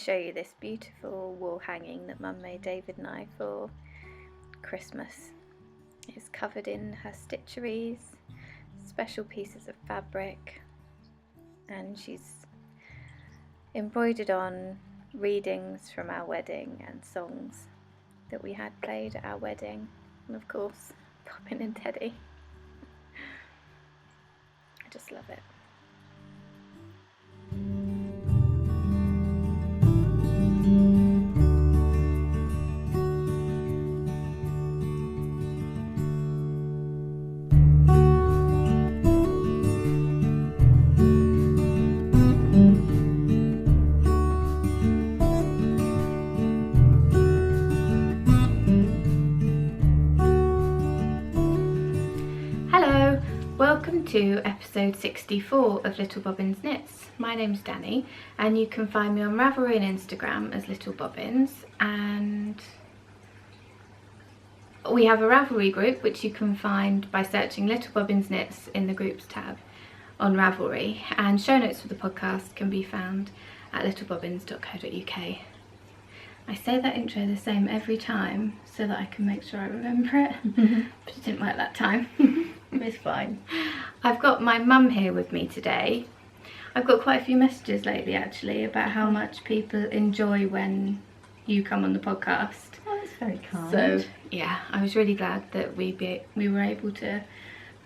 show you this beautiful wall hanging that Mum made David and I for Christmas. It's covered in her stitcheries, special pieces of fabric, and she's embroidered on readings from our wedding and songs that we had played at our wedding, and of course Bobbin and Teddy. I just love it. Welcome to episode 64 of Little Bobbins Knits. My name's Dani and you can find me on Ravelry and Instagram as Little Bobbins, and we have a Ravelry group which you can find by searching Little Bobbins Knits in the groups tab on Ravelry, and show notes for the podcast can be found at littlebobbins.co.uk. I say that intro the same every time so that I can make sure I remember it, but it didn't work that time. It's fine. I've got my mum here with me today. I've got quite a few messages lately actually about how much people enjoy when you come on the podcast. Oh, that's very kind. So yeah, I was really glad that we were able to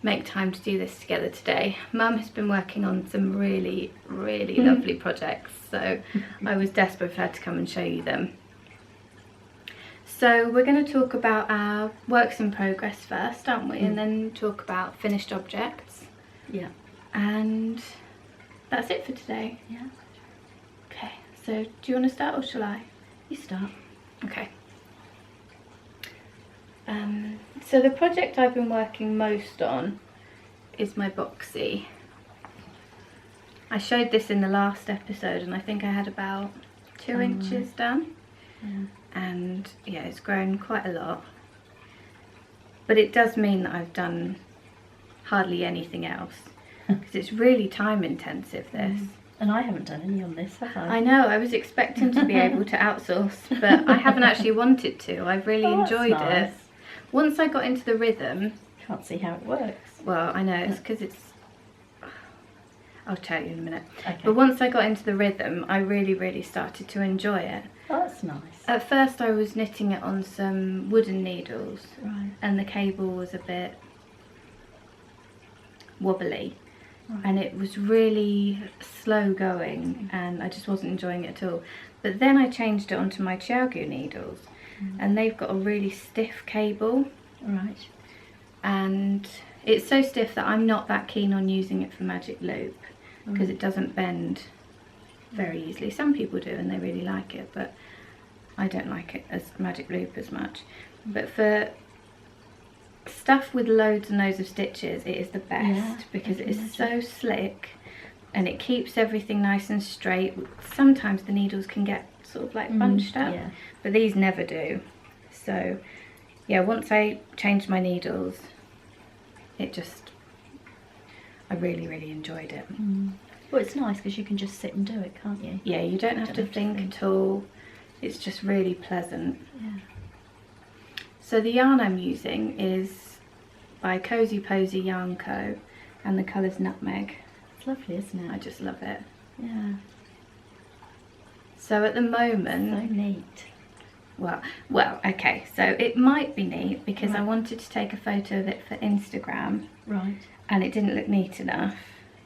make time to do this together today. Mum has been working on some really lovely projects, so I was desperate for her to come and show you them. So we're going to talk about our works in progress first, aren't we? And then talk about finished objects. Yeah. And that's it for today. Yeah. Okay, so do you want to start or shall I? You start. Okay. So the project I've been working most on is my boxy. I showed this in the last episode and I think I had about 2 inches done. Yeah. And yeah, it's grown quite a lot, but it does mean that I've done hardly anything else because it's really time intensive, this. And I haven't done any on this, have I? I know, I was expecting to be able to outsource, but I haven't actually wanted to. I've really enjoyed it. Once I got into the rhythm. Can't see how it works. Well, I know, it's because it's, I'll tell you in a minute. Okay. But once I got into the rhythm, I really started to enjoy it. Oh, that's nice. At first I was knitting it on some wooden needles, Right. and the cable was a bit wobbly, and it was really slow going and I just wasn't enjoying it at all. But then I changed it onto my Chiaogu needles, and they've got a really stiff cable. Right. And it's so stiff that I'm not that keen on using it for magic loop because it doesn't bend very easily. Some people do and they really like it, but I don't like it as magic loop as much. But for stuff with loads and loads of stitches, it is the best because it is so slick and it keeps everything nice and straight. Sometimes the needles can get sort of like bunched up, but these never do. So yeah, once I changed my needles, it just, I really enjoyed it. Well, it's nice because you can just sit and do it, can't you? Yeah, you don't have to think at all. It's just really pleasant. Yeah. So the yarn I'm using is by Cozy Posy Yarn Co, and the colour's Nutmeg. It's lovely, isn't it? I just love it. Yeah. So at the moment, So neat. well, okay, so it might be neat because I wanted to take a photo of it for Instagram. Right. And it didn't look neat enough.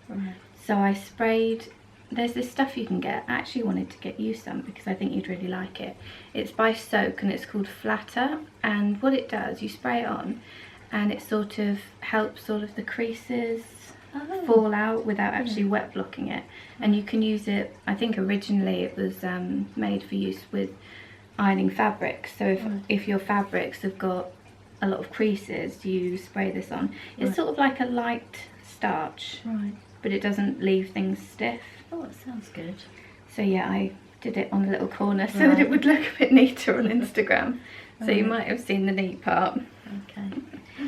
Right. So I sprayed, there's this stuff you can get. I actually wanted to get you some because I think you'd really like it. It's by Soak and it's called Flatter, and what it does, you spray it on and it sort of helps sort of the creases fall out without actually wet blocking it. And you can use it, I think originally it was made for use with ironing fabrics. So if your fabrics have got a lot of creases, you spray this on. It's sort of like a light starch. Right. But it doesn't leave things stiff. Oh, it sounds good. So yeah, I did it on a little corner so that it would look a bit neater on Instagram. So you might have seen the neat part. Okay.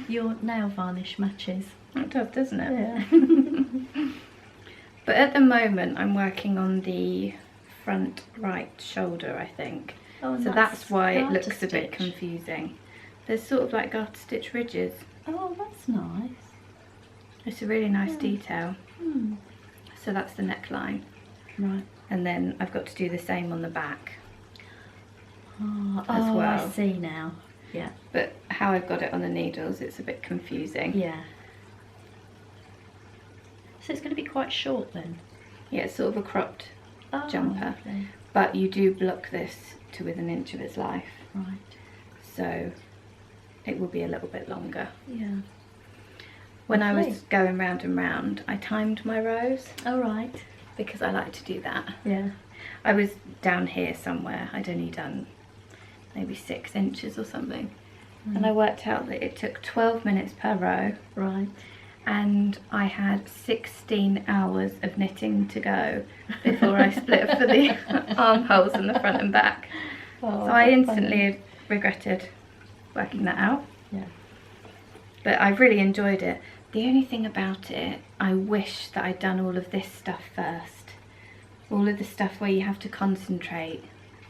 Your nail varnish matches. It does, doesn't it? Yeah. But at the moment I'm working on the front right shoulder, I think. Oh, and so that's why it garter looks a bit stitch. confusing. There's sort of like garter stitch ridges. Oh, that's nice. It's a really nice Yeah. detail. Hmm. So that's the neckline. Right. And then I've got to do the same on the back. Oh, As I well. see now. Yeah. But how I've got it on the needles, it's a bit confusing. Yeah. So it's going to be quite short then? Yeah, it's sort of a cropped Oh, jumper. okay. But you do block this to within an inch of its life. Right. So it will be a little bit longer. Yeah. When I was Lovely. going round and round, I timed my rows All right. because I like to do that. Yeah. I was down here somewhere, I'd only done maybe 6 inches or something. And I worked out that it took 12 minutes per row, Right. and I had 16 hours of knitting to go before I split for the armholes in the front and back. Oh, So I that's instantly regretted working that out. Yeah. But I've really enjoyed it. The only thing about it, I wish that I'd done all of this stuff first. All of the stuff where you have to concentrate.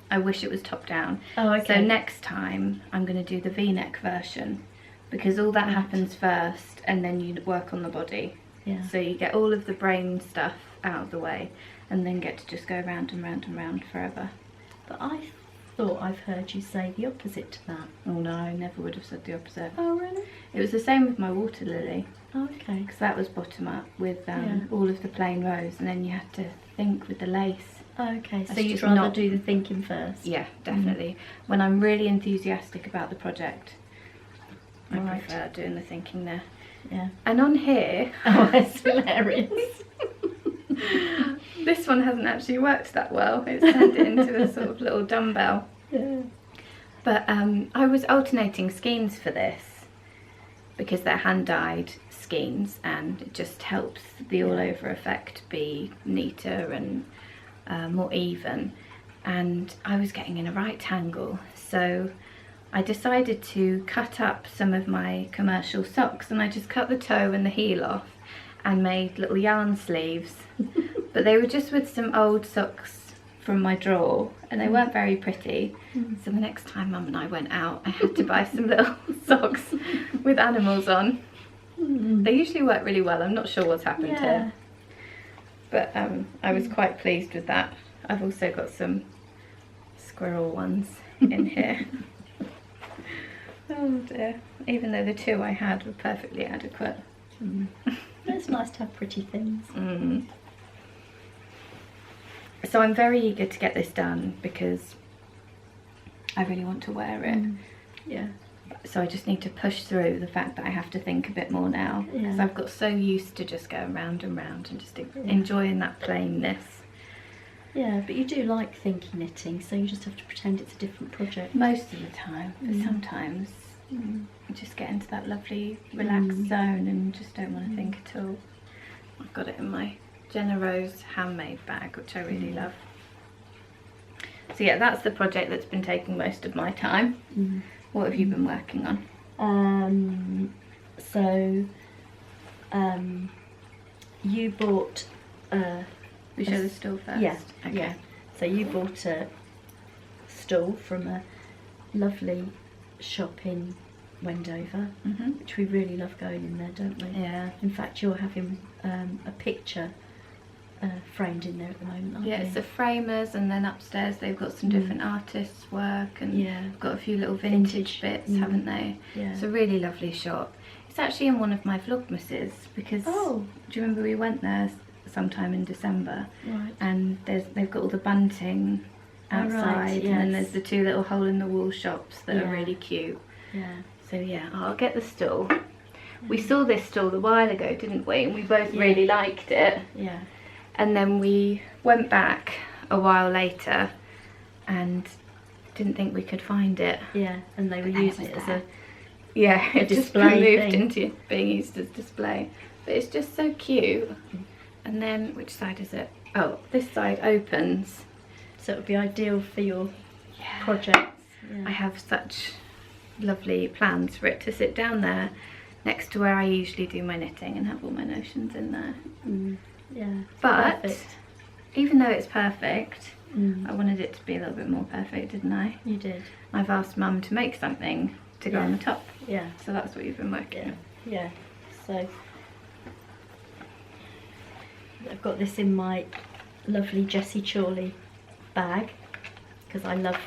I wish it was top down. Oh, okay. So next time I'm going to do the V-neck version, because all that Right. happens first and then you work on the body. Yeah. So you get all of the brain stuff out of the way and then get to just go round and round and round forever. But I thought I've heard you say the opposite to that. Oh no, I never would have said the opposite. Oh, really? It was the same with my water lily, Oh, okay. because that was bottom up with Yeah. all of the plain rows, and then you had to think with the lace. Oh, okay. So That's you'd just rather not- do the thinking first? Yeah, definitely. When I'm really enthusiastic about the project, I Right. prefer doing the thinking there. Yeah. And on here, Oh, that's hilarious. this one hasn't actually worked that well. It's turned it into a sort of little dumbbell. Yeah. But I was alternating skeins for this because they're hand-dyed skeins, and it just helps the all-over effect be neater and more even. And I was getting in a right angle, so I decided to cut up some of my commercial socks, and I just cut the toe and the heel off and made little yarn sleeves. But they were just with some old socks from my drawer, and they weren't very pretty. So the next time Mum and I went out, I had to buy some little socks with animals on. They usually work really well. I'm not sure what's happened Yeah. here, but I was quite pleased with that. I've also got some squirrel ones in here. Oh dear, even though the 2 I had were perfectly adequate. It's nice to have pretty things. So I'm very eager to get this done because I really want to wear it. Yeah. So I just need to push through the fact that I have to think a bit more now, because Yeah. I've got so used to just going round and round and just enjoying that plainness. Yeah, but you do like thinking knitting, so you just have to pretend it's a different project. Most of the time, but sometimes you just get into that lovely relaxed zone and just don't want to think at all. I've got it in my Jenna Rose handmade bag, which I really love. So yeah, that's the project that's been taking most of my time. What have you been working on? You bought We show the stool first. yeah, Okay. yeah. So you bought a stool from a lovely shop in Wendover, which we really love going in there, don't we? Yeah. In fact, you're having a picture framed in there at the moment, aren't Yeah, you? it's the framers, and then upstairs they've got some different artists' work, and Yeah. got a few little vintage Vintage, bits, haven't they? Yeah. It's a really lovely shop. It's actually in one of my Vlogmases, because Oh. do you remember we went there sometime in December? Right. And they've got all the bunting Oh, right, outside, and then yes. there's the 2 little hole-in-the-wall shops that are Yeah. really cute. Yeah. So yeah, I'll get the stool. We saw this stool a while ago, didn't we? And we both Yeah. really liked it. Yeah. And then we went back a while later and didn't think we could find it. Yeah. And they were then it using was it as there. a Yeah, it just display moved thing. into being used as display. But it's just so cute. And then, which side is it? Oh, this side opens. so it would be ideal for your Yeah. projects. Yeah. I have such lovely plans for it to sit down there next to where I usually do my knitting and have all my notions in there. Yeah. But Perfect. even though it's perfect, Mm. I wanted it to be a little bit more perfect, didn't I? You did. I've asked Mum to make something to go on the top. Yeah. So that's what you've been working on. Yeah. So I've got this in my lovely Jessie Chorley bag because I love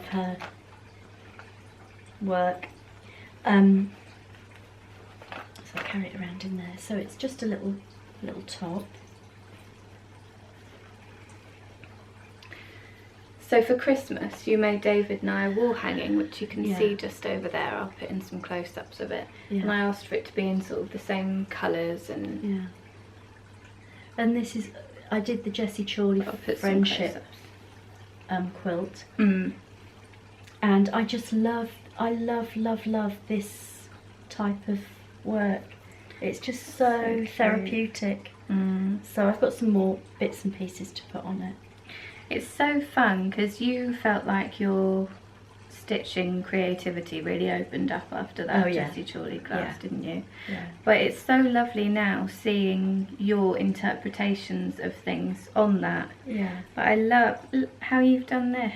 her work. So I carry it around in there. So it's just a little top. So for Christmas, you made David and I a wall hanging, which you can Yeah. see just over there. I'll put in some close-ups of it. Yeah. And I asked for it to be in sort of the same colours and Yeah. And this is, I did the Jessie Chorley I'll put some friendship close-ups. quilt. Mm. And I just love this type of work. It's just so cute. therapeutic. Mm. So I've got some more bits and pieces to put on it. It's so fun because you felt like your stitching creativity really opened up after that Oh, yeah. Jessie Chorley class, Yeah. didn't you? Yeah. But it's so lovely now seeing your interpretations of things on that. Yeah. But I love how you've done this.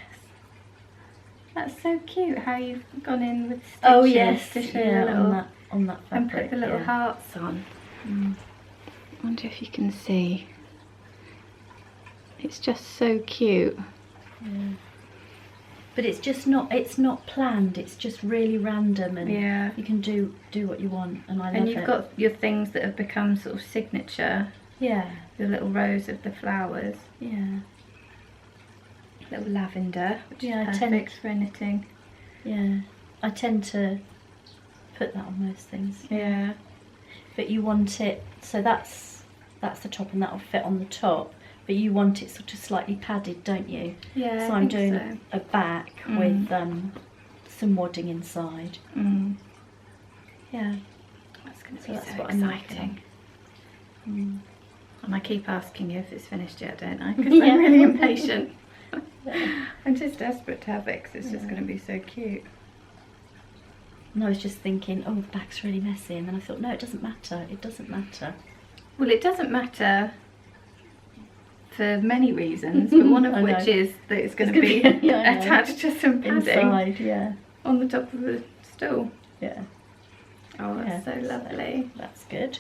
That's so cute how you've gone in with stitches Oh yes. to show Yeah, the little, on that fabric. and put the little yeah. hearts on. Mm. I wonder if you can see. It's just so cute. Yeah. But it's not planned. It's just really random, and Yeah. you can do what you want, and I love And it. you've got your things that have become sort of signature. Yeah. The little rows of the flowers. Yeah. Little lavender, which Yeah, I is tend- perfect for knitting. Yeah. I tend to put that on most things. Yeah. But you want it, so that's the top, and that'll fit on the top. But you want it sort of slightly padded, don't you? Yeah. So I I'm think doing so. a back Mm. with some wadding inside. Mm. Yeah. That's going to So be that's so what I'm working exciting. Mm. And I keep asking you if it's finished yet, don't I? Because I'm really impatient. I'm just desperate to have it 'cause it's just Yeah. going to be so cute. And I was just thinking, oh, the back's really messy, and then I thought, no, it doesn't matter. It doesn't matter. Well, it doesn't matter for many reasons, but one of I know. which is that it's going to It's be gonna be- yeah, I know. attached to some padding Inside, yeah. on the top of the stool. Yeah. Oh, that's Yeah, so lovely. That's good.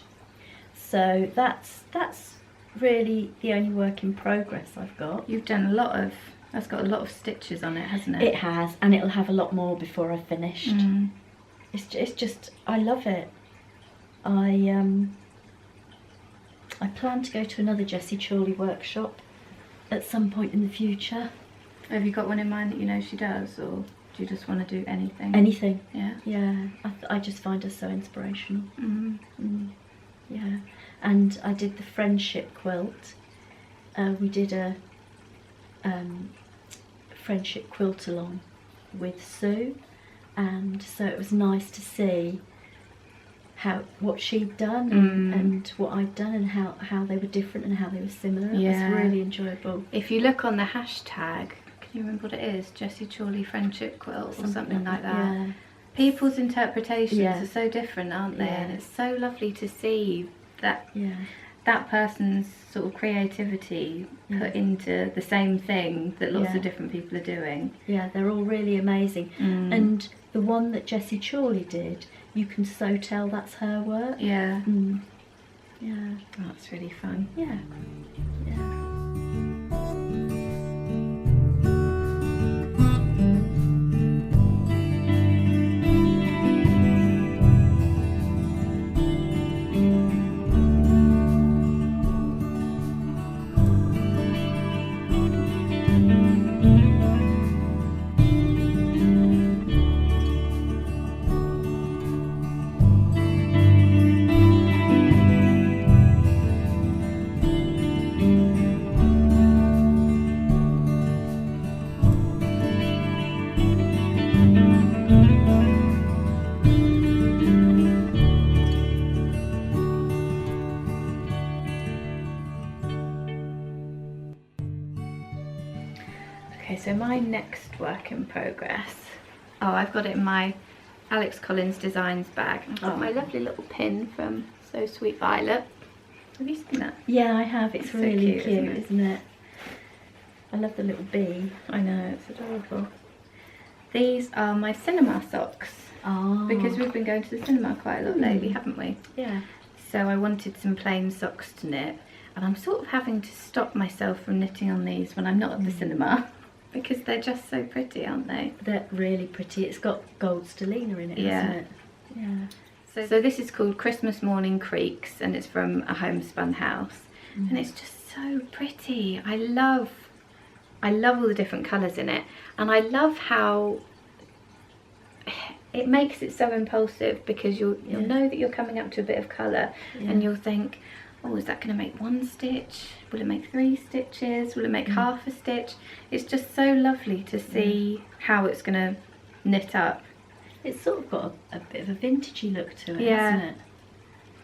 So that's really the only work in progress I've got. You've done a lot of, that's got a lot of stitches on it, hasn't it? It has, and it'll have a lot more before I've finished. Mm. It's just, I love it. I plan to go to another Jessie Chorley workshop at some point in the future. Have you got one in mind that you know she does, or do you just want to do anything? Anything. Yeah. Yeah, I just find her so inspirational. Mm. Mm, yeah, and I did the friendship quilt. We did a friendship quilt along with Sue, and so it was nice to see what she'd done and what I'd done, and how they were different and how they were similar. Yeah. It was really enjoyable. If you look on the hashtag, can you remember what it is? Jessie Chorley friendship quilt or something like that. Yeah. People's interpretations Yeah. are so different, aren't they? Yeah. And it's so lovely to see that Yeah. that person's sort of creativity Yeah. put into the same thing that lots Yeah. of different people are doing. Yeah, they're all really amazing. Mm. And the one that Jessie Chorley did, you can so tell that's her work. Yeah, Mm. Yeah. oh, that's really fun. Yeah. Yeah. Okay, so my next work in progress. Oh, I've got it in my Alex Collins Designs bag. I've got Oh. my lovely little pin from So Sweet Violet. Have you seen that? Yeah, I have. It's It's so really cute, cute, isn't it? isn't it? I love the little bee. I know, it's adorable. These are my cinema socks. Oh. Because we've been going to the cinema quite a lot lately, haven't we? Yeah. So I wanted some plain socks to knit, and I'm sort of having to stop myself from knitting on these when I'm not at the cinema, because they're just so pretty, aren't they? They're really pretty. It's got gold stellina in it, hasn't it? Yeah. So this is called Christmas Morning Creeks, and it's from a homespun house, and it's just so pretty. I love all the different colours in it, and I love how it makes it so impulsive, because you'll know that you're coming up to a bit of colour, and you'll think, oh, is that going to make 1 stitch? Will it make 3 stitches? Will it make half a stitch? It's just so lovely to see how it's going to knit up. It's sort of got a bit of a vintagey look to it, hasn't it?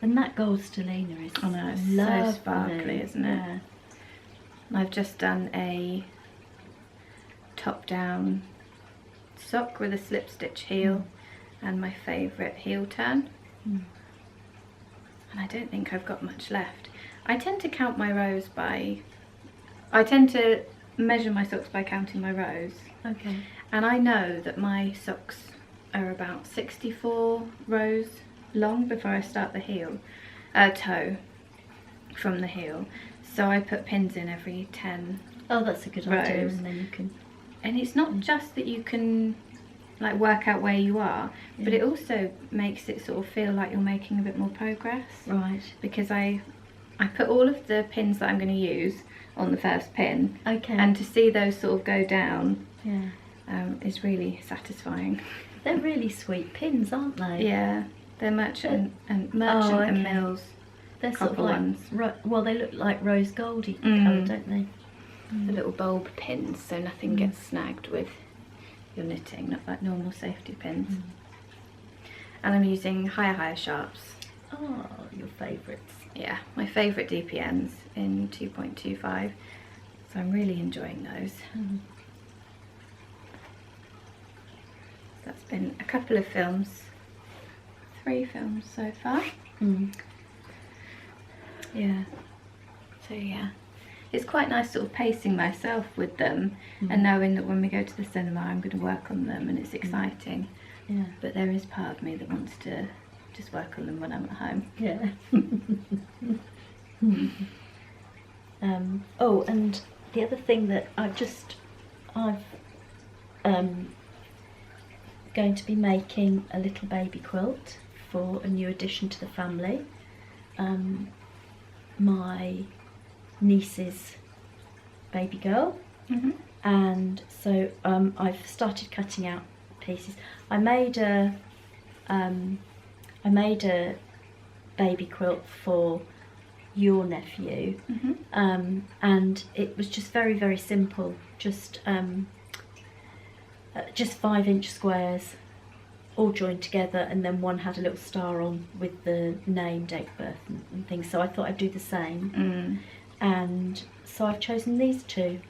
And that gold stellina is so sparkly, isn't it? Yeah. And I've just done a top-down sock with a slip stitch heel and my favourite heel turn. And I don't think I've got much left. I tend to count my rows by... I tend to measure my socks by counting my rows. Okay. And I know that my socks are about 64 rows long before I start the heel, toe from the heel. So I put pins in every 10 Oh, that's a good idea, and then you can... And it's not just that you can like work out where you are, but it also makes it sort of feel like you're making a bit more progress. Right. Because I put all of the pins that I'm going to use on the first pin. Okay. And to see those sort of go down is really satisfying. They're really sweet pins, aren't they? Yeah, they're Merchant and Mills. They're sort of like ones. Well, they look like rose goldy colour, don't they? The little bulb pins, so nothing gets snagged with your knitting, not like normal safety pins. And I'm using higher sharps. Oh, your favourites. Yeah, my favourite DPNs in 2.25, so I'm really enjoying those. That's been a couple of films, 3 films so far. Yeah, so yeah, it's quite nice sort of pacing myself with them and knowing that when we go to the cinema I'm going to work on them, and it's exciting. Yeah. But there is part of me that wants to just work on them when I'm at home. Yeah. Oh, and the other thing that I've going to be making a little baby quilt for a new addition to the family. My niece's baby girl, and so I've started cutting out pieces. I made a baby quilt for your nephew, and it was just very simple, just 5-inch squares all joined together, and then one had a little star on with the name, date of birth and things, so I thought I'd do the same. And so I've chosen these 2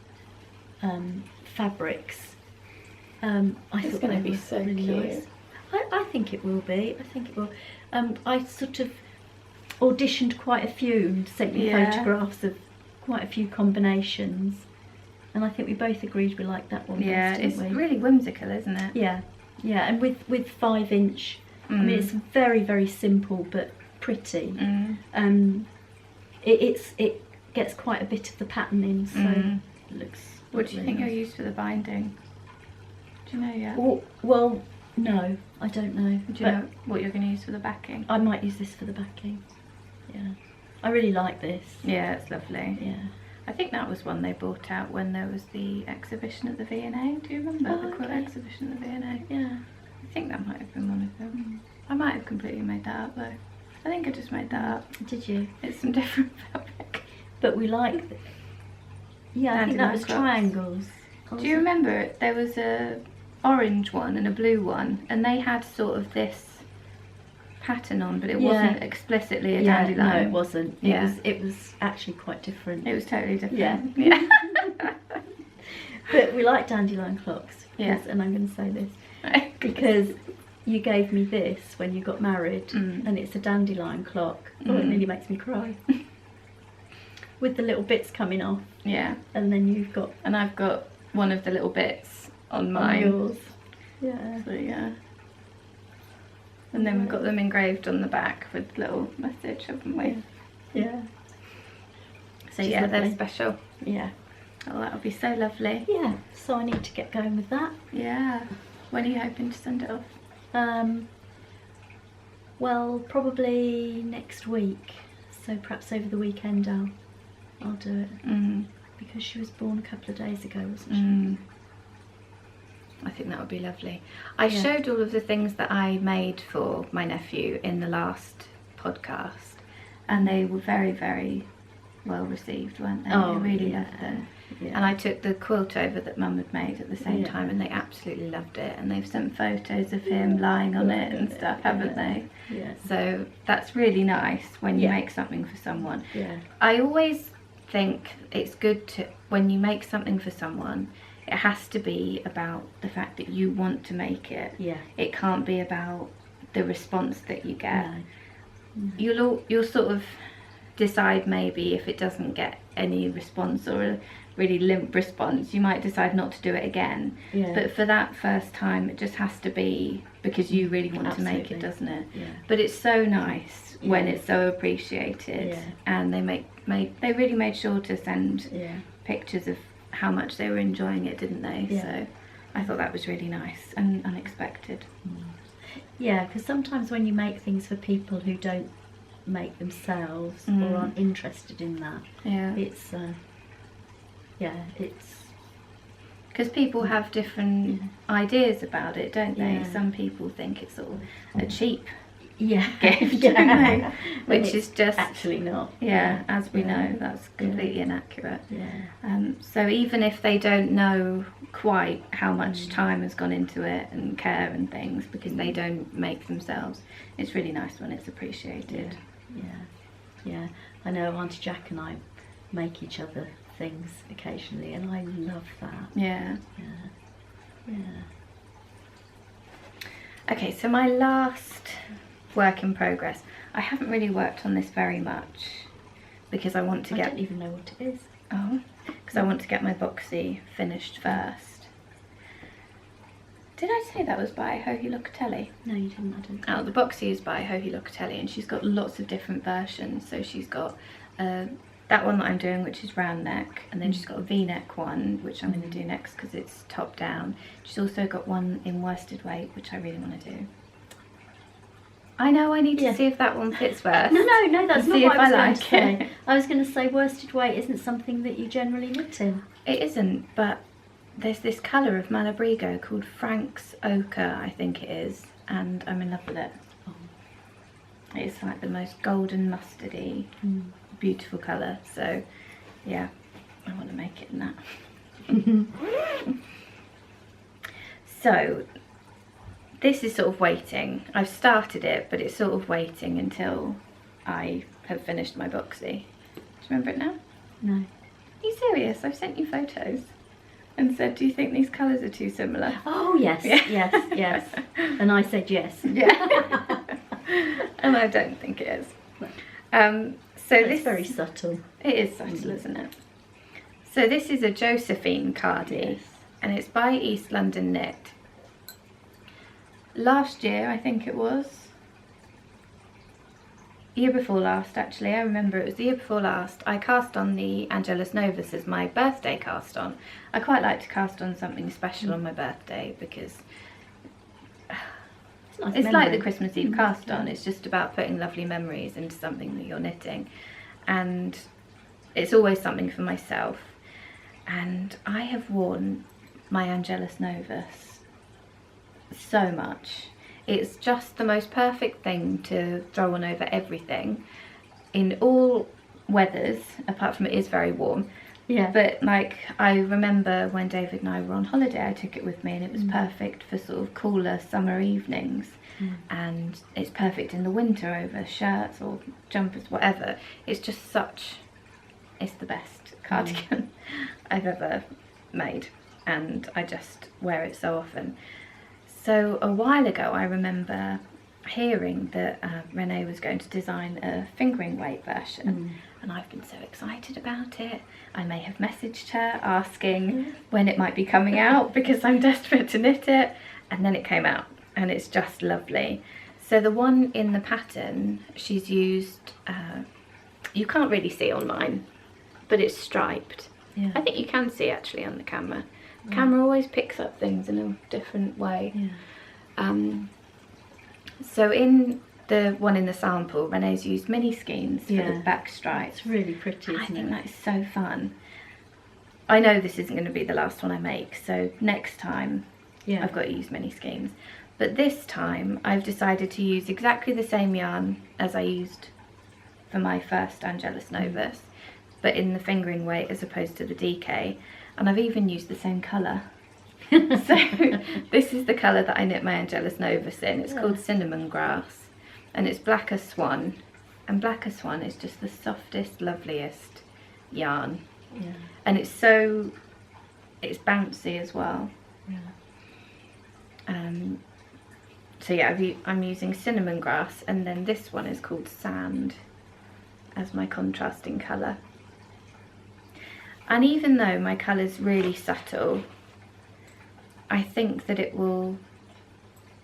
fabrics. I It's thought going to they be were so really cute. nice. I think it will be. I think it will. I sort of auditioned quite a few and sent me photographs of quite a few combinations, and I think we both agreed we liked that one. Yeah, best, it's didn't we? really whimsical, isn't it? Yeah, and with 5-inch, I mean, it's very simple but pretty. It gets quite a bit of the pattern in, so it looks. What do you think nice. you'll use for the binding? Do you know yet? Well, no, I don't know. Do you know what you're going to use for the backing? I might use this for the backing. Yeah, I really like this. Yeah, it's lovely. Yeah. I think that was one they brought out when there was the exhibition at the V&A. Do you remember the quilt exhibition at the V&A? Yeah. I think that might have been one of them. I might have completely made that up though. I think I just made that up. Did you? It's some different fabric. But we like. Yeah, I think that was triangles. Do you remember there was a orange one and a blue one, and they had sort of this pattern on, but it wasn't explicitly a dandelion. No, it wasn't. It was actually quite different. It was totally different. Yeah. But we like dandelion clocks. Yeah. And I'm going to say this because you gave me this when you got married, and it's a dandelion clock. Oh, it nearly makes me cry. with the little bits coming off. Yeah. And then you've got And I've got one of the little bits on on mine. yours. Yeah. So yeah. And then we've got them engraved on the back with little message, haven't we? Yeah. So Which is yeah, they're lovely. special. Yeah. Oh, that'll be so lovely. Yeah. So I need to get going with that. Yeah. When are you hoping to send it off? Well, probably next week. So perhaps over the weekend I'll do it. Because she was born a couple of days ago, wasn't she? I think that would be lovely. I Yeah. showed all of the things that I made for my nephew in the last podcast, and they were very, very well received, weren't they? Oh, they really yeah. loved them. Yeah. And I took the quilt over that Mum had made at the same Yeah. time, and they absolutely loved it. And they've sent photos of him lying on it and stuff, haven't they? Yeah. So that's really nice when you Yeah. make something for someone. Yeah. I always think it's good to, when you make something for someone, it has to be about the fact that you want to make it. Yeah. It can't be about the response that you get. No. You'll sort of decide maybe if it doesn't get any response or a really limp response, you might decide not to do it again. Yeah. But for that first time, it just has to be because you really want to make it, Absolutely. doesn't it? Yeah. But it's so nice when Yeah. it's so appreciated. Yeah. And they they really made sure to send Yeah. pictures of how much they were enjoying it, didn't they? Yeah. So I thought that was really nice and unexpected. Yeah, because sometimes when you make things for people who don't make themselves or aren't interested in that, Yeah. it's it's Because people have different ideas about it, don't they? Yeah. Some people think it's all a cheap yeah gift, yeah. don't they? And Which it's is just, actually not. yeah, as we Yeah. know, that's completely inaccurate. Yeah. So even if they don't know quite how much time has gone into it and care and things, because they don't make themselves, it's really nice when it's appreciated. Yeah. I know Auntie Jack and I make each other things occasionally, and I love that. Yeah. Yeah. Okay, so my last work in progress. I haven't really worked on this very much because I want to I get... don't even know what it is. Oh, because I want to get my boxy finished first. Did I say that was by Hohi Locatelli? No, you didn't. I don't. Oh, the boxy is by Hohi Locatelli, and she's got lots of different versions. So she's got that one that I'm doing, which is round neck, and then she's got a V-neck one, which I'm going to do next because it's top down. She's also got one in worsted weight, which I really want to do. I know, I need to see if that one fits first. No, that's and not see what if I was I going like to say. it. I was going to say worsted weight isn't something that you generally knit in. It isn't, but there's this colour of Malabrigo called Frank's Ochre, I think it is, and I'm in love with it. Oh. It's like the most golden mustardy, beautiful colour. So, yeah, I want to make it in that. So, this is sort of waiting. I've started it, but it's sort of waiting until I have finished my boxy. Do you remember it now? No. Are you serious? I've sent you photos and said, do you think these colours are too similar? Oh yes, Yeah. yes. And I said yes. Yeah. And I don't think it is. So It's this very subtle. It is subtle, isn't it? So this is a Josephine cardie, Yes. and it's by East London Knit. Last year, I think it was. Year before last, actually. I remember it was the year before last. I cast on the Angelus Novus as my birthday cast on. I quite like to cast on something special on my birthday because It's, a nice it's memory. like the Christmas Eve cast on. It's just about putting lovely memories into something that you're knitting. And it's always something for myself. And I have worn my Angelus Novus so much. It's just the most perfect thing to throw on over everything in all weathers, apart from it is very warm. Yeah. But like, I remember when David and I were on holiday, I took it with me and it was perfect for sort of cooler summer evenings. And it's perfect in the winter over shirts or jumpers, whatever. It's just it's the best cardigan I've ever made, and I just wear it so often. So a while ago I remember hearing that Renee was going to design a fingering weight version, and I've been so excited about it. I may have messaged her asking when it might be coming out because I'm desperate to knit it, and then it came out and it's just lovely. So the one in the pattern, she's used, you can't really see on mine, but it's striped. Yeah. I think you can see actually on the camera. The camera always picks up things in a different way. Yeah. So in the one in the sample, Renee's used mini skeins for Yeah. the back stripes. It's really pretty, I isn't think it? that is so fun. I know this isn't going to be the last one I make, so next time Yeah. I've got to use mini skeins. But this time I've decided to use exactly the same yarn as I used for my first Angelus Novus, but in the fingering weight as opposed to the DK, and I've even used the same colour. So this is the colour that I knit my Angelus Novus in. It's called Cinnamon Grass, and it's Blacker Swan, and Blacker Swan is just the softest, loveliest yarn. Yeah. And it's bouncy as well. Yeah. So yeah, I'm using Cinnamon Grass, and then this one is called Sand as my contrasting colour. And even though my colour's really subtle, I think that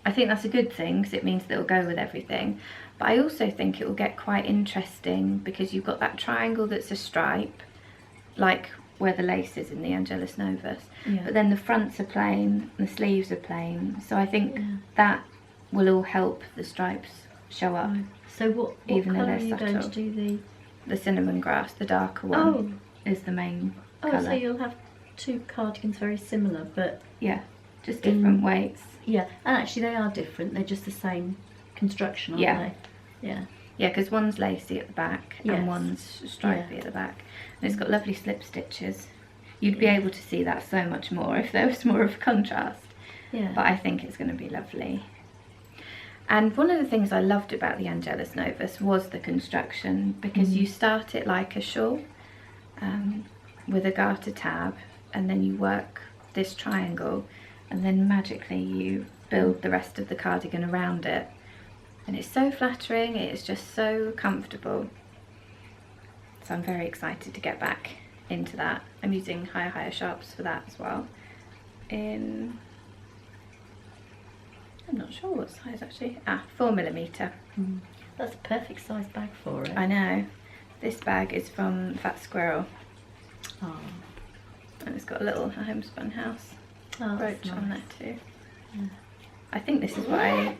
I think that's a good thing, because it means that it'll go with everything. But I also think it will get quite interesting because you've got that triangle that's a stripe, like where the lace is in the Angelus Novus. Yeah. But then the fronts are plain, and the sleeves are plain. So I think Yeah. that will all help the stripes show up. Right. So what Even though colour are they're you going to subtle. do The Cinnamon Grass, the darker one, is the main Oh, colour. so you'll have two cardigans very similar, but Yeah, just different weights. yeah, and actually they are different. They're just the same construction, aren't Yeah. they? Yeah. Yeah, because one's lacy at the back Yes. and one's stripy Yeah. at the back. And it's got lovely slip stitches. You'd be able to see that so much more if there was more of a contrast. Yeah. But I think it's going to be lovely. And one of the things I loved about the Angelus Novus was the construction, because you start it like a shawl with a garter tab, and then you work this triangle, and then magically you build the rest of the cardigan around it. And it's so flattering, it's just so comfortable. So I'm very excited to get back into that. I'm using higher sharps for that as well. I'm not sure what size actually. 4mm. That's a perfect size bag for it. I know. This bag is from Fat Squirrel, Oh, and it's got a little homespun house that's brooch on there nice. too. Yeah. I think this is what I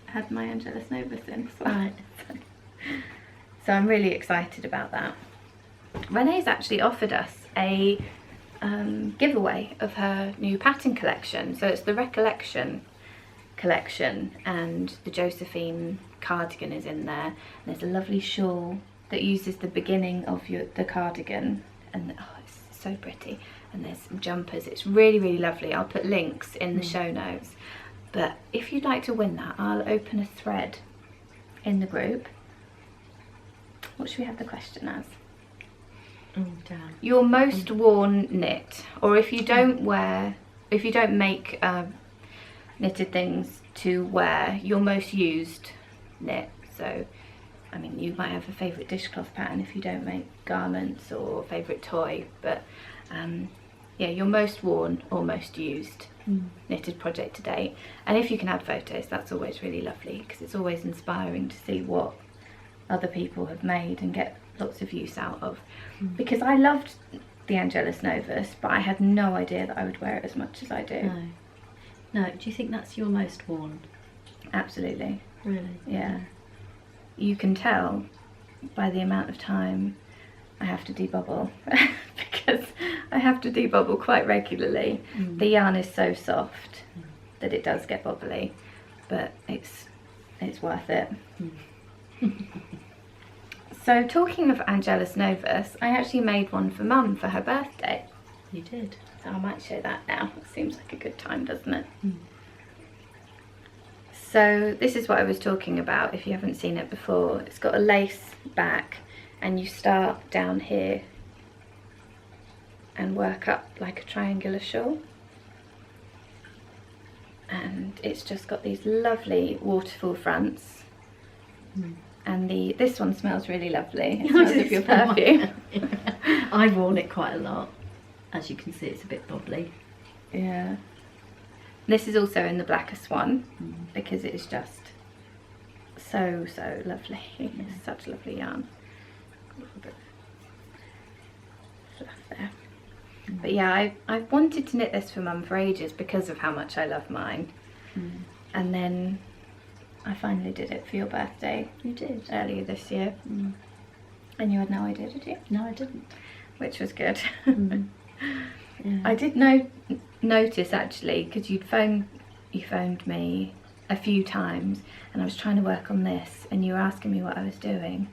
had my Angelus Novus in as well. Right. So I'm really excited about that. Renee's actually offered us a giveaway of her new pattern collection. So it's the Recollection collection, and the Josephine cardigan is in there. And there's a lovely shawl that uses the beginning of the cardigan, and it's so pretty. And there's some jumpers. It's really lovely. I'll put links in the show notes. But if you'd like to win that, I'll open a thread in the group. What should we have the question as? Oh, damn. Your most worn knit, or if you don't make knitted things to wear, your most used knit. So, I mean, you might have a favourite dishcloth pattern if you don't make garments, or favourite toy, but yeah, your most worn or most used knitted project to date. And if you can add photos, that's always really lovely, because it's always inspiring to see what other people have made and get lots of use out of. Because I loved the Angelus Novus, but I had no idea that I would wear it as much as I do. No. Do you think that's your most worn? Absolutely. Really? Yeah. You can tell by the amount of time I have to debubble, because I have to debubble quite regularly. The yarn is so soft that it does get bubbly, but it's worth it. So talking of Angelus Novus, I actually made one for Mum for her birthday. You did. So I might show that now. It seems like a good time, doesn't it? So this is what I was talking about, if you haven't seen it before. It's got a lace back, and you start down here and work up like a triangular shawl. and it's just got these lovely waterfall fronts. And this one smells really lovely. It smells of your perfume. I've worn it quite a lot. As you can see, it's a bit bubbly. Yeah. This is also in the Blacker Swan because it is just so lovely. It's such a lovely yarn. A little bit of fluff there. But yeah, I wanted to knit this for Mum for ages because of how much I love mine. And then I finally did it for your birthday. You did? Earlier this year. And you had no idea, did you? No, I didn't. Which was good. Yeah. I did notice actually, because you phoned me a few times and I was trying to work on this and you were asking me what I was doing.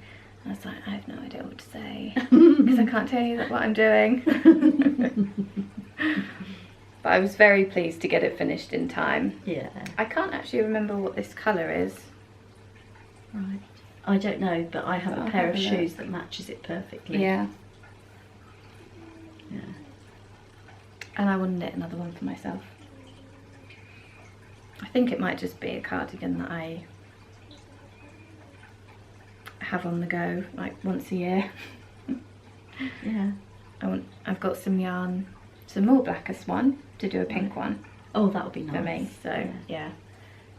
I was like, I have no idea what to say because I can't tell you what I'm doing. But I was very pleased to get it finished in time. Yeah. I can't actually remember what this colour is. Right. I don't know, but I have I'll a pair have of a shoes look. that matches it perfectly. Yeah. Yeah. And I want to knit another one for myself. I think it might just be a cardigan that I have on the go like once a year. Yeah. I've got some yarn, some more Blacker Swan to do a pink one Oh, that would be nice. for me. So yeah,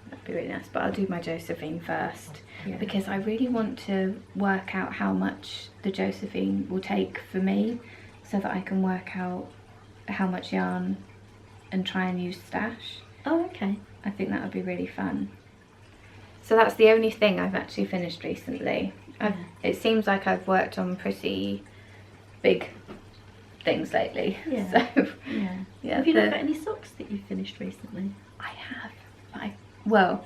that'd be really nice. But I'll do my Josephine first because I really want to work out how much the Josephine will take for me so that I can work out how much yarn and try and use stash. Oh, okay. I think that would be really fun. So that's the only thing I've actually finished recently. It seems like I've worked on pretty big things lately. Yeah. So Yeah. Have you not got any socks that you finished recently? I have. Well,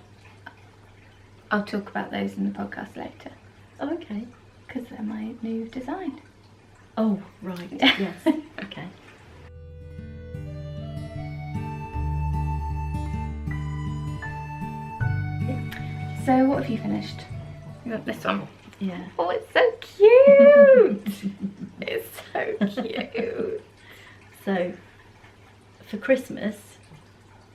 I'll talk about those in the podcast later Oh, okay. because they're my new design. Oh, right. Yes. Okay. So what have you finished? You want this one? Yeah. Oh, it's so cute! It's so cute. So, for Christmas,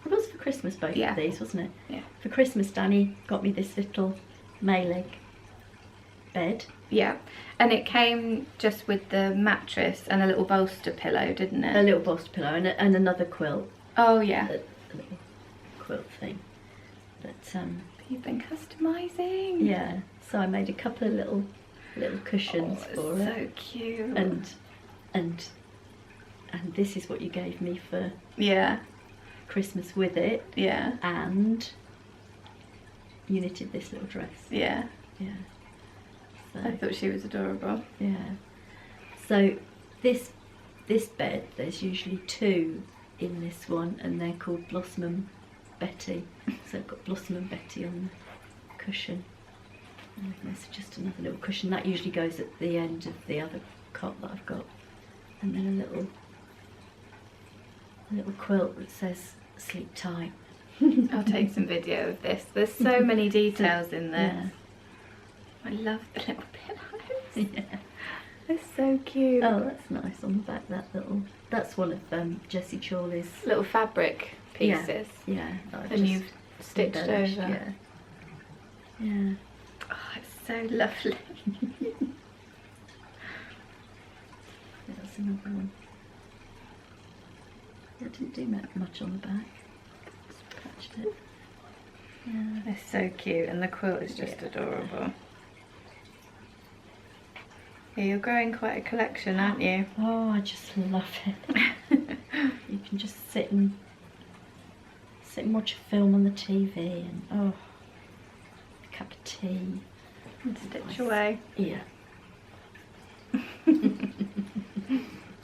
it was for Christmas both Yeah. of these, wasn't it? Yeah. For Christmas, Dani got me this little Mayleg bed. Yeah, and it came just with the mattress and a little bolster pillow, didn't A it? little bolster pillow and another quilt. Oh yeah. A little quilt thing. But You've been customising. yeah, so I made a couple of little cushions Oh, for it's it. so cute. And this is what you gave me for yeah, Christmas with it. yeah, And you knitted this little dress. yeah. Yeah. So, I thought she was adorable. yeah. So this bed, there's usually two in this one, and they're called Blossom and Betty. So I've got Blossom and Betty on the cushion. And there's just another little cushion that usually goes at the end of the other cot that I've got, and then a little quilt that says "Sleep tight." I'll take some video of this. There's so many details in this. Yeah. I love the little pillows. Yeah. They're so cute. Oh, that's nice on the back. That's one of Jessie Chorley's Little fabric pieces. Yeah. that I've And just you've stitched over. embellished, Yeah. Yeah. Oh, it's so lovely. That's another one. It didn't do much on the back. Just patched it. Yeah. They're so cute, and the quilt is just Yeah. adorable. Yeah, you're growing quite a collection, aren't you? Oh, I just love it. You can just sit and watch a film on the TV, and a cup of tea. And stitch Nice. away. Yeah.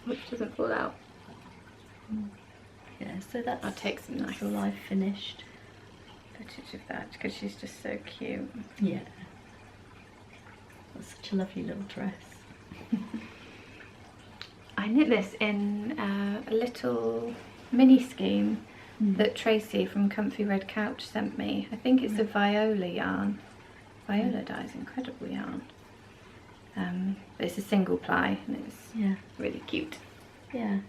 Which doesn't fall out. Yeah. So that's. I'll take some That's nice all I've finished. footage of that because she's just so cute. Yeah. That's such a lovely little dress. I knit this in a little mini scheme that Tracy from Comfy Red Couch sent me. I think it's a Viola yarn. Viola dye's incredible yarn. But it's a single ply and it's Yeah. really cute. Yeah.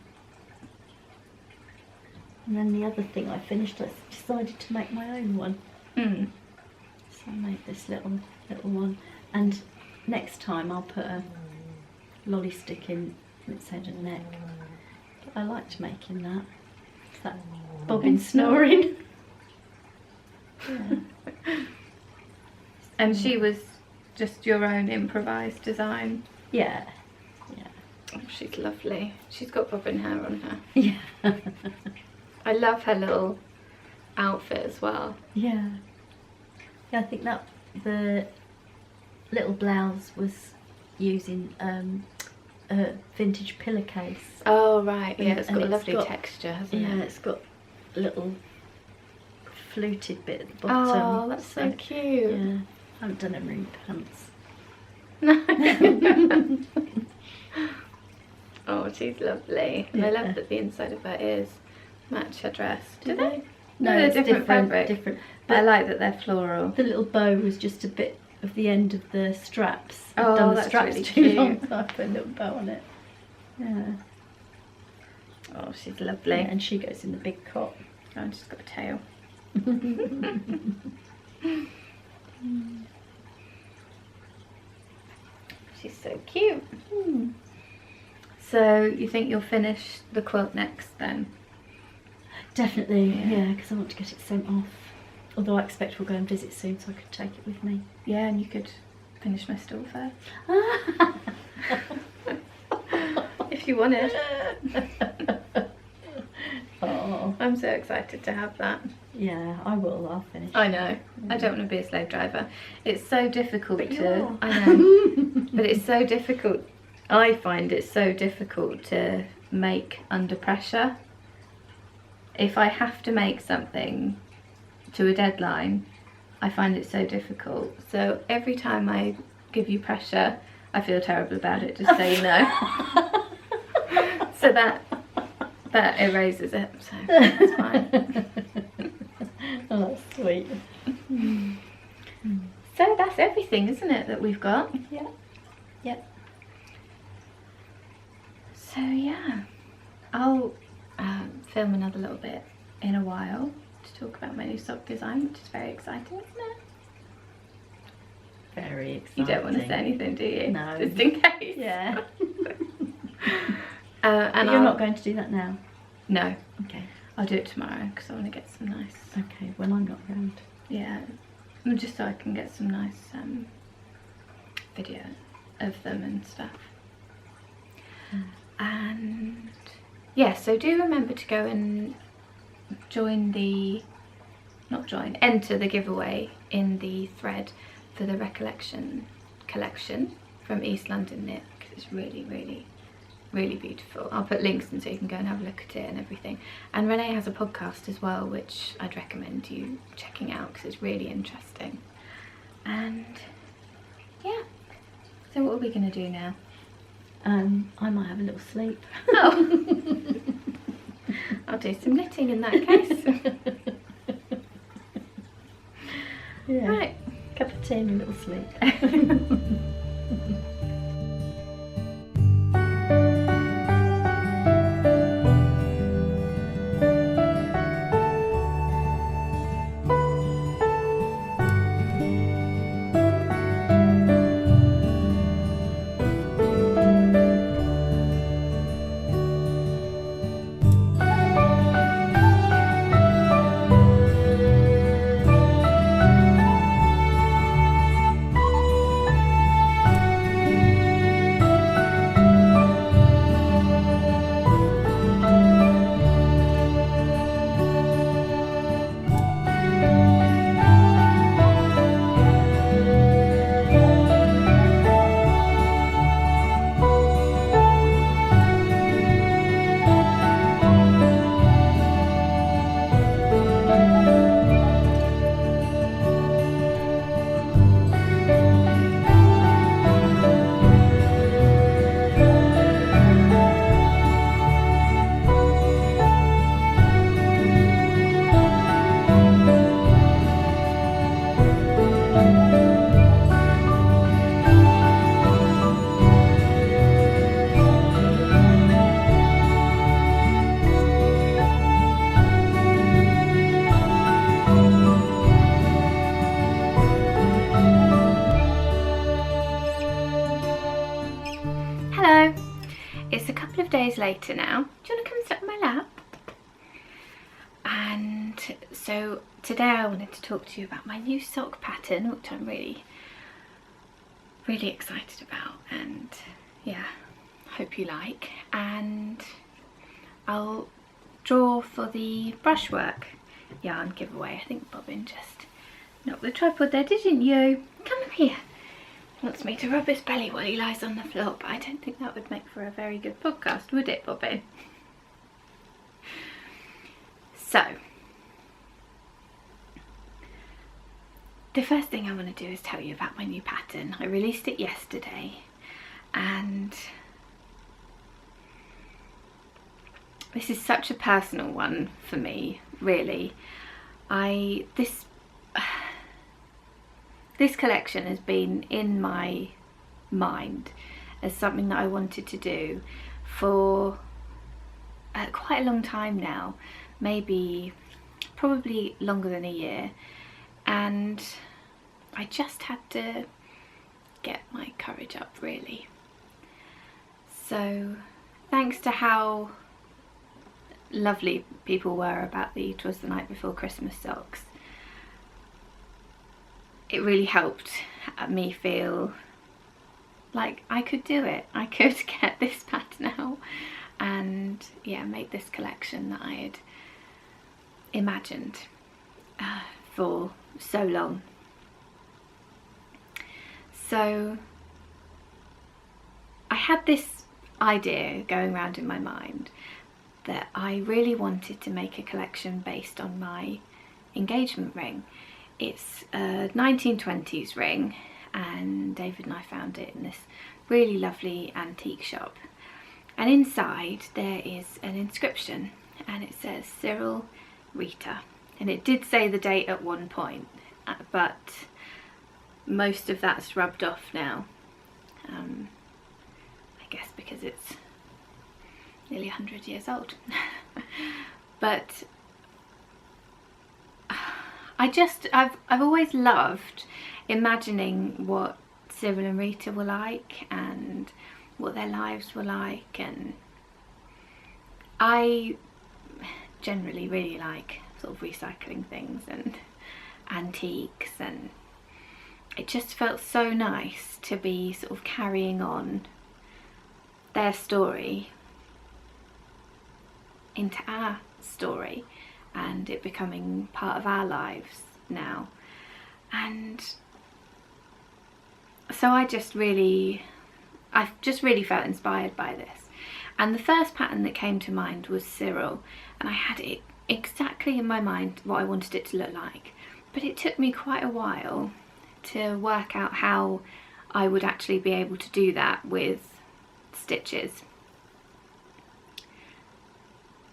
And then the other thing I finished, I decided to make my own one. Mm. So I made this little one. And next time I'll put a lolly stick in its head and neck. But I liked making that. It's that bobbin snoring. Yeah. And she was just your own improvised design. Yeah. Oh, she's lovely. She's got bobbin hair on her. Yeah. I love her little outfit as well. Yeah. Yeah, I think that the little blouse was using a vintage pillowcase. Oh right, yeah, it's And got a it's lovely got- texture, hasn't Yeah, it? it's got a little fluted bit at the Oh, bottom. that's so cute. Yeah, I haven't done it in pants. Oh, she's lovely. And I Yeah. love that the inside of her ears match her dress. Do Do they? No, they're it's different fabric. Different. But I But like that they're floral. the little bow was just a bit of the end of the straps. Oh, I've done the that's straps really too long, cute. so I put a little bow on it. Yeah. Oh, she's lovely. Yeah, and she goes in the big cot. Oh, and she's got a tail. She's so cute. So you think you'll finish the quilt next then? Definitely, Yeah. yeah, because I want to get it sent off. Although I expect we'll go and visit soon, so I could take it with me. Yeah, and you could finish my stall first. If you wanted. Oh, I'm so excited to have that. yeah, I will. I'll finish. I know. I don't want to be a slave driver. It's so difficult But you to. are. I know. But it's so difficult. I find it so difficult to make under pressure. If I have to make something to a deadline, I find it so difficult. So every time I give you pressure, I feel terrible about it, just so you know. So that erases it, so it's fine. Oh, that's sweet. So that's everything, isn't it, that we've got? Yeah. Yep. So yeah, I'll film another little bit in a while to talk about my new sock design, which is very exciting, isn't it? Very exciting. You don't want to say anything, do you? No. Just in case. Yeah. And But you're not going to do that now? No, Okay. I'll do it tomorrow because I want to get some nice. Okay, when I'm not around. Yeah, just so I can get some nice video of them and stuff. And yeah, so do remember to go and enter the giveaway in the thread for the Recollection collection from East London Knit, because it's really, really, really beautiful. I'll put links in so you can go and have a look at it and everything. And Renee has a podcast as well, which I'd recommend you checking out because it's really interesting. And yeah, so what are we going to do now? I might have a little sleep. Oh, I'll do some knitting in that case. Yeah. Right. Cup of tea and a little sleep. Hello, it's a couple of days later now. Do you want to come sit on my lap? And so today I wanted to talk to you about my new sock pattern, which I'm really excited about, and yeah, hope you like. And I'll draw for the brushwork yarn giveaway. I think Bobbin just knocked the tripod there, didn't you? Come here. He wants me to rub his belly while he lies on the floor, but I don't think that would make for a very good podcast, would it, Bobbin? So, the first thing I want to do is tell you about my new pattern. I released it yesterday, and this is such a personal one for me, really. This collection has been in my mind as something that I wanted to do for quite a long time now, probably longer than a year, and I just had to get my courage up, really. So thanks to how lovely people were about the "Twas the Night Before Christmas" socks, it really helped me feel like I could do it. I could get this pattern out and yeah, make this collection that I had imagined for so long. So I had this idea going around in my mind that I really wanted to make a collection based on my engagement ring. It's a 1920s ring, and David and I found it in this really lovely antique shop. And inside there is an inscription, and it says Cyril, Rita. And it did say the date at one point, but most of that's rubbed off now. I guess because it's nearly 100 years old. But I've always loved imagining what Cyril and Rita were like and what their lives were like, and I generally really like sort of recycling things and antiques, and it just felt so nice to be sort of carrying on their story into our story and it becoming part of our lives now. And so I've just really felt inspired by this. And the first pattern that came to mind was Cyril, and I had it exactly in my mind what I wanted it to look like, but it took me quite a while to work out how I would actually be able to do that with stitches.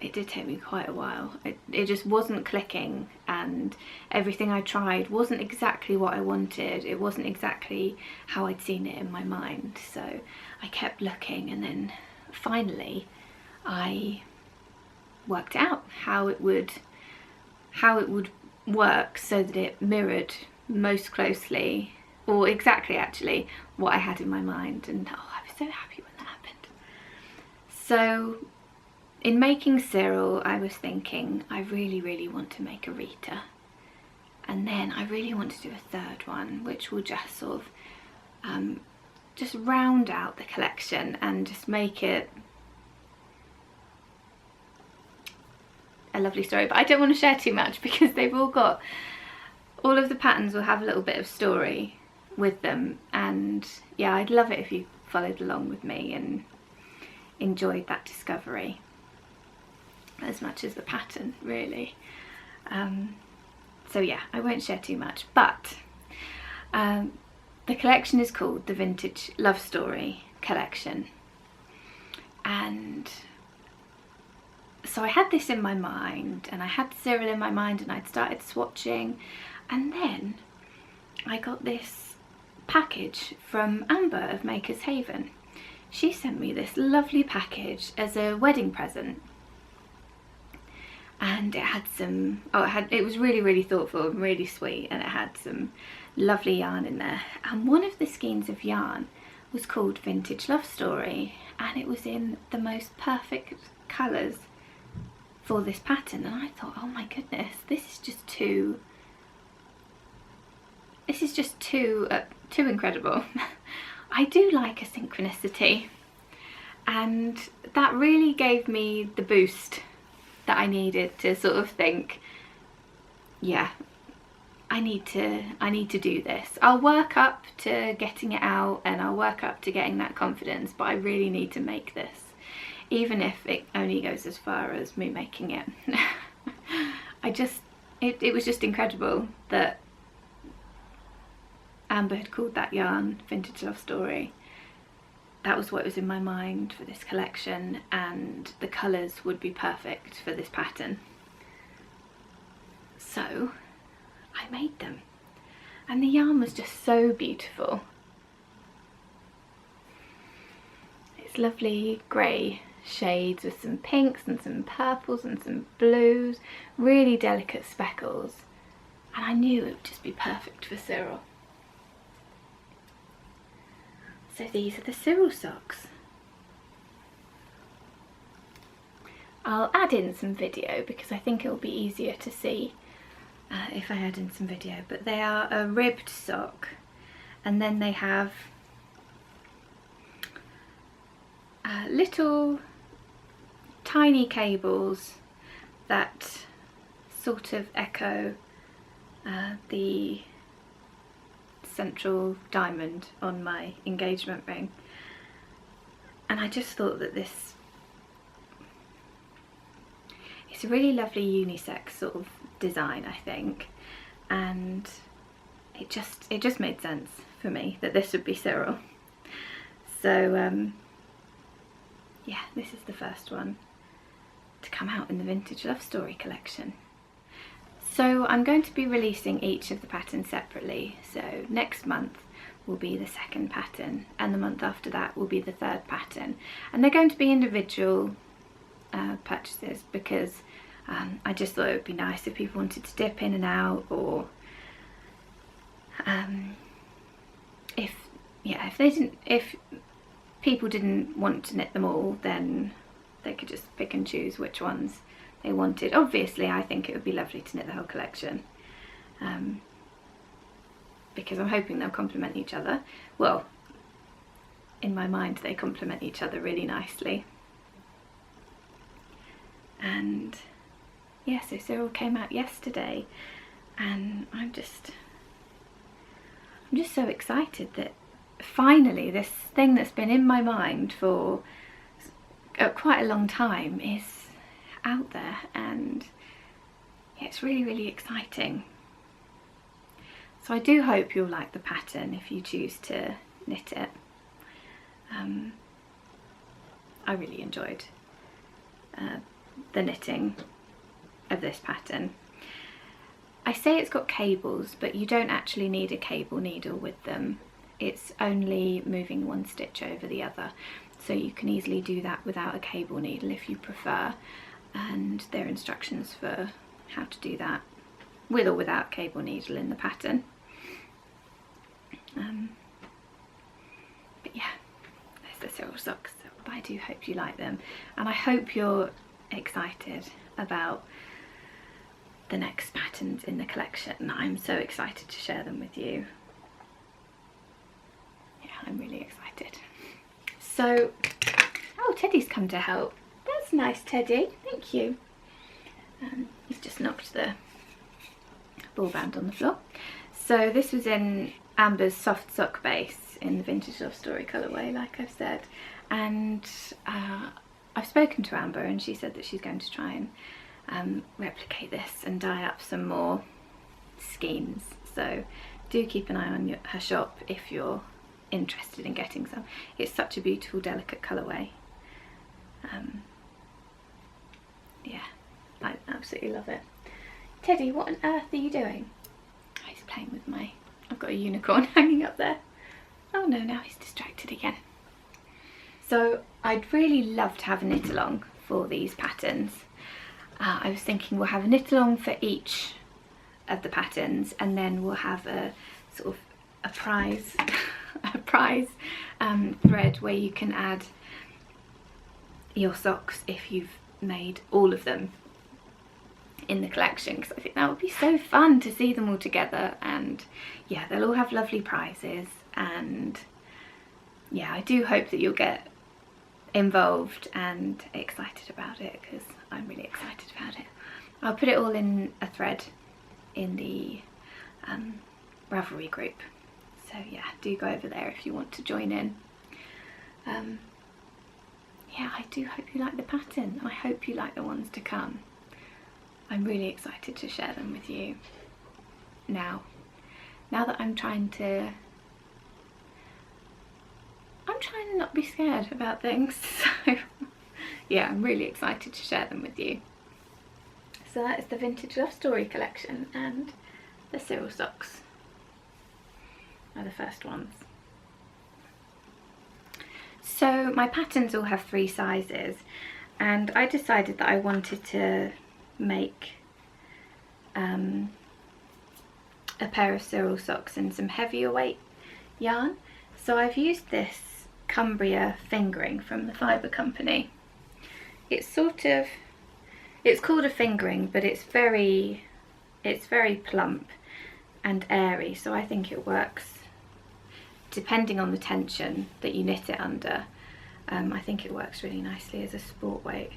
It did take me quite a while. It just wasn't clicking, and everything I tried wasn't exactly what I wanted. It wasn't exactly how I'd seen it in my mind. So I kept looking, and then finally I worked out how it would work so that it mirrored most closely, or exactly actually, what I had in my mind. And oh, I was so happy when that happened. So in making Cyril, I was thinking I really want to make a Rita, and then I really want to do a third one which will just sort of just round out the collection and just make it a lovely story. But I don't want to share too much because they've all of the patterns will have a little bit of story with them, and yeah, I'd love it if you followed along with me and enjoyed that discovery as much as the pattern, really. So yeah, I won't share too much, but the collection is called the Vintage Love Story Collection. And so I had this in my mind, and I had Cyril in my mind, and I'd started swatching, and then I got this package from Amber of Maker's Haven. She sent me this lovely package as a wedding present, and it had some, it was really thoughtful and really sweet, and it had some lovely yarn in there. And one of the skeins of yarn was called Vintage Love Story, and it was in the most perfect colours for this pattern, and I thought, oh my goodness, this is just too incredible. I do like a synchronicity, and that really gave me the boost that I needed to sort of think, yeah, I need to do this. I'll work up to getting it out and I'll work up to getting that confidence, but I really need to make this, even if it only goes as far as me making it. It was just incredible that Amber had called that yarn Vintage Love Story. That was what was in my mind for this collection, and the colours would be perfect for this pattern. So I made them, and the yarn was just so beautiful. It's lovely grey shades with some pinks and some purples and some blues, really delicate speckles, and I knew it would just be perfect for Cyril. So these are the Cyril socks. I'll add in some video because I think it will be easier to see if I add in some video, but they are a ribbed sock, and then they have little tiny cables that sort of echo the central diamond on my engagement ring, and I just thought that it's a really lovely unisex sort of design, I think, and it just made sense for me that this would be Cyril. So yeah, this is the first one to come out in the Vintage Love Story collection. So I'm going to be releasing each of the patterns separately. So next month will be the second pattern, and the month after that will be the third pattern, and they're going to be individual purchases because I just thought it would be nice if people wanted to dip in and out, or if people didn't want to knit them all, then they could just pick and choose which ones they wanted. Obviously I think it would be lovely to knit the whole collection, because I'm hoping they'll complement each other. Well, in my mind they complement each other really nicely. And yeah, so Cyril came out yesterday, and I'm just so excited that finally this thing that's been in my mind for quite a long time is out there, and yeah, it's really exciting. So I do hope you'll like the pattern if you choose to knit it. I really enjoyed the knitting of this pattern. I say it's got cables, but you don't actually need a cable needle with them. It's only moving one stitch over the other, so you can easily do that without a cable needle if you prefer, and there are instructions for how to do that with or without cable needle in the pattern. But yeah, there's the Cyril socks. So I do hope you like them, and I hope you're excited about the next patterns in the collection. I'm so excited to share them with you. Yeah, I'm really excited. So, oh, Teddy's come to help. That's nice, Teddy. Thank you. He's just knocked the ball band on the floor. So this was in Amber's soft sock base in the Vintage Love Story colourway, like I've said, and I've spoken to Amber, and she said that she's going to try and replicate this and dye up some more skeins. So do keep an eye on her shop if you're interested in getting some. It's such a beautiful, delicate colourway. Yeah, I absolutely love it. Teddy, what on earth are you doing? Oh, he's playing with I've got a unicorn hanging up there. Oh no, now he's distracted again. So I'd really love to have a knit along for these patterns. I was thinking we'll have a knit along for each of the patterns, and then we'll have a sort of a prize a prize thread where you can add your socks if you've made all of them in the collection, because I think that would be so fun to see them all together. And yeah, they'll all have lovely prizes, and yeah, I do hope that you'll get involved and excited about it, because I'm really excited about it. I'll put it all in a thread in the Ravelry group, so yeah, do go over there if you want to join in. Yeah, I do hope you like the pattern. I hope you like the ones to come. I'm really excited to share them with you now that I'm trying to not be scared about things. So yeah, I'm really excited to share them with you. So that is the Vintage Love Story collection, and the Cyril socks are the first ones. So my patterns all have 3 sizes, and I decided that I wanted to make a pair of Cyril socks in some heavier weight yarn. So I've used this Cumbria fingering from the Fibre Company. It's called a fingering, but it's very plump and airy, so I think it works depending on the tension that you knit it under. I think it works really nicely as a sport weight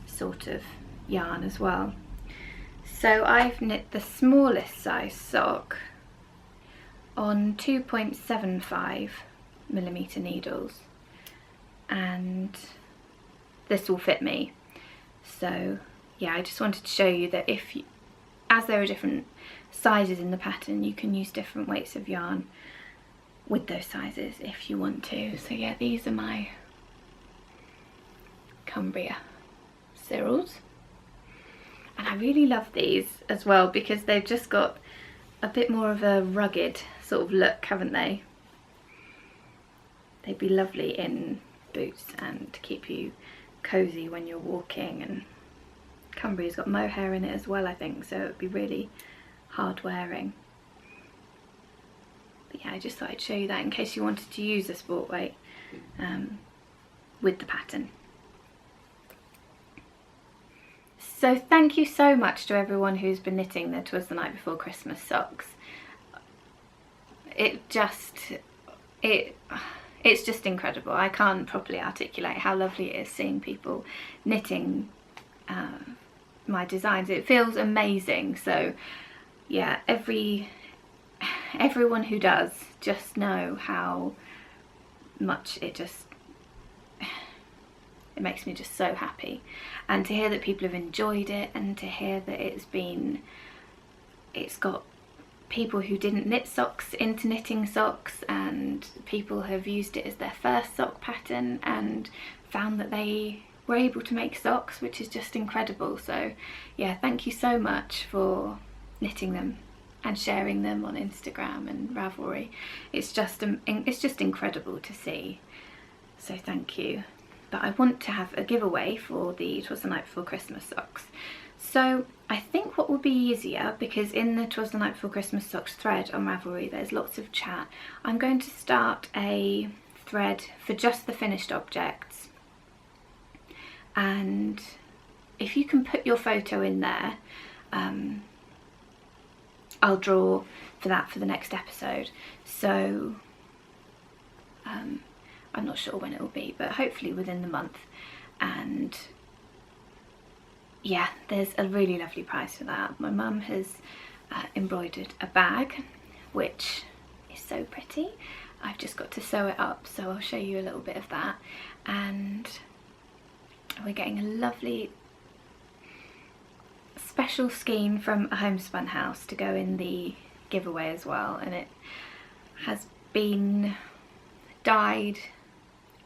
sort of yarn as well. So I've knit the smallest size sock on 2.75mm needles, and this will fit me. So yeah, I just wanted to show you that as there are different sizes in the pattern, you can use different weights of yarn with those sizes if you want to. So yeah, these are my Cumbria Cyrils, and I really love these as well because they've just got a bit more of a rugged sort of look, haven't they? They'd be lovely in boots and to keep you cozy when you're walking, and Cumbria's got mohair in it as well, I think, so it'd be really hard wearing. But yeah, I just thought I'd show you that in case you wanted to use a sport weight with the pattern. So thank you so much to everyone who's been knitting the 'Twas the Night Before Christmas socks. It's just incredible. I can't properly articulate how lovely it is seeing people knitting my designs. It feels amazing. So yeah, everyone who does, just know how much it makes me just so happy. And to hear that people have enjoyed it, and to hear that it's got people who didn't knit socks into knitting socks, and people have used it as their first sock pattern and found that they were able to make socks, which is just incredible. So yeah, thank you so much for knitting them and sharing them on Instagram and Ravelry. It's just incredible to see, so thank you. But I want to have a giveaway for the 'Twas the Night Before Christmas socks. So I think what will be easier, because in the 'Twas the Night Before Christmas socks thread on Ravelry there's lots of chat, I'm going to start a thread for just the finished objects, and if you can put your photo in there, I'll draw for that for the next episode. So I'm not sure when it will be, but hopefully within the month. And yeah, there's a really lovely prize for that. My mum has embroidered a bag, which is so pretty. I've just got to sew it up, so I'll show you a little bit of that. And we're getting a lovely special skein from a homespun house to go in the giveaway as well, and it has been dyed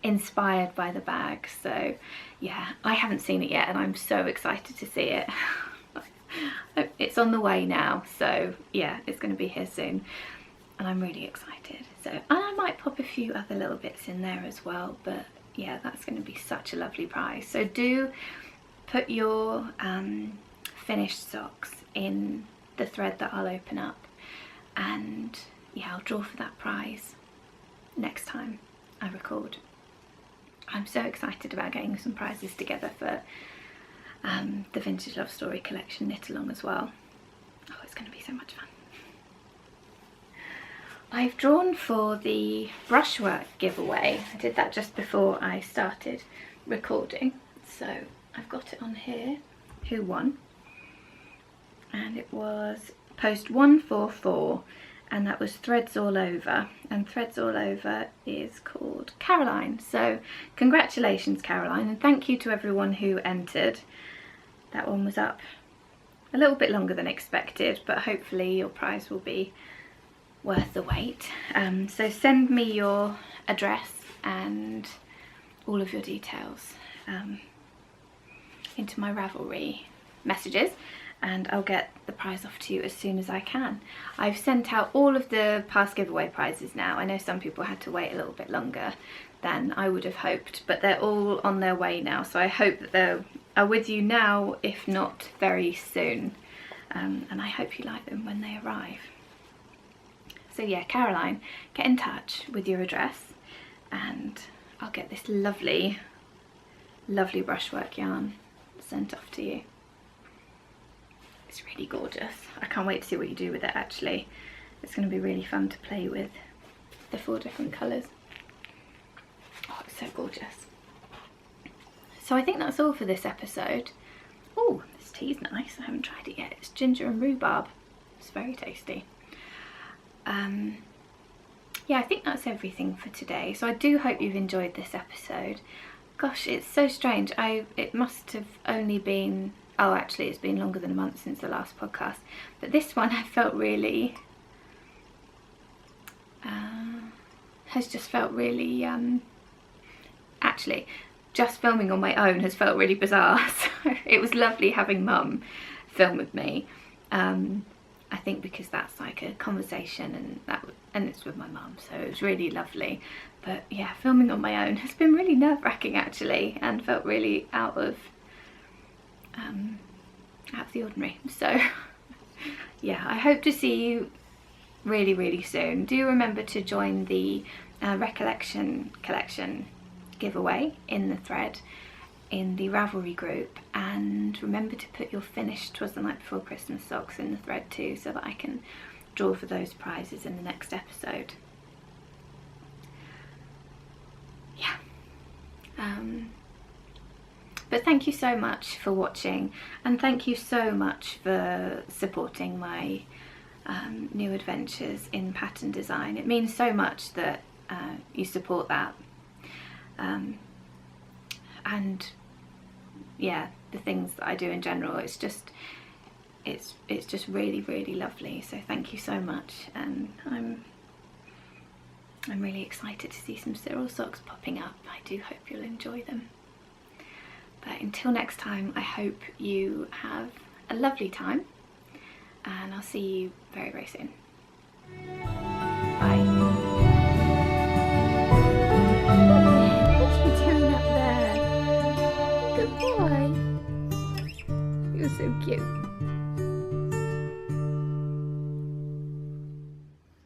inspired by the bag. So yeah, I haven't seen it yet and I'm so excited to see it. It's on the way now, so yeah, it's going to be here soon and I'm really excited. So, and I might pop a few other little bits in there as well, but yeah, that's going to be such a lovely prize. So do put your finished socks in the thread that I'll open up, and yeah, I'll draw for that prize. next time I record. I'm so excited about getting some prizes together for the Vintage Love Story collection knit along as well. Oh, it's going to be so much fun. I've drawn for the Rushworth Giveaway. I did that just before I started recording, so I've got it on here who won, and it was post 144, and that was Threads All Over, and Threads All Over is called Caroline. So congratulations, Caroline, and thank you to everyone who entered. That one was up a little bit longer than expected, but hopefully your prize will be worth the wait. So send me your address and all of your details into my Ravelry messages, and I'll get the prize off to you as soon as I can. I've sent out all of the past giveaway prizes now. I know some people had to wait a little bit longer than I would have hoped, but they're all on their way now, so I hope that they are with you now, if not very soon, and I hope you like them when they arrive. So yeah, Caroline, get in touch with your address and I'll get this lovely, lovely brushwork yarn sent off to you. It's really gorgeous. I can't wait to see what you do with it actually. It's going to be really fun to play with the 4 different colours. Oh, it's so gorgeous. So I think that's all for this episode. Oh, this tea's nice. I haven't tried it yet. It's ginger and rhubarb. It's very tasty. Yeah, I think that's everything for today. So I do hope you've enjoyed this episode. Gosh, it's so strange. It must have only been, oh actually it's been longer than a month since the last podcast, but this one I felt really has just felt really actually just filming on my own has felt really bizarre. So it was lovely having Mum film with me. I think because that's like a conversation, and it's with my mum, so it was really lovely. But yeah, filming on my own has been really nerve-wracking actually, and felt really out of the ordinary. So yeah, I hope to see you really, really soon. Do remember to join the Recollection Collection giveaway in the thread in the Ravelry group, and remember to put your finished Twas the Night Before Christmas socks in the thread too, so that I can draw for those prizes in the next episode. Yeah. But thank you so much for watching, and thank you so much for supporting my new adventures in pattern design. It means so much that you support that. And yeah, the things that I do in general, it's just really, really lovely. So thank you so much, and I'm really excited to see some Cyril socks popping up. I do hope you'll enjoy them. But until next time, I hope you have a lovely time, and I'll see you very, very soon. Bye. What's you doing up there? Good boy. You're so cute.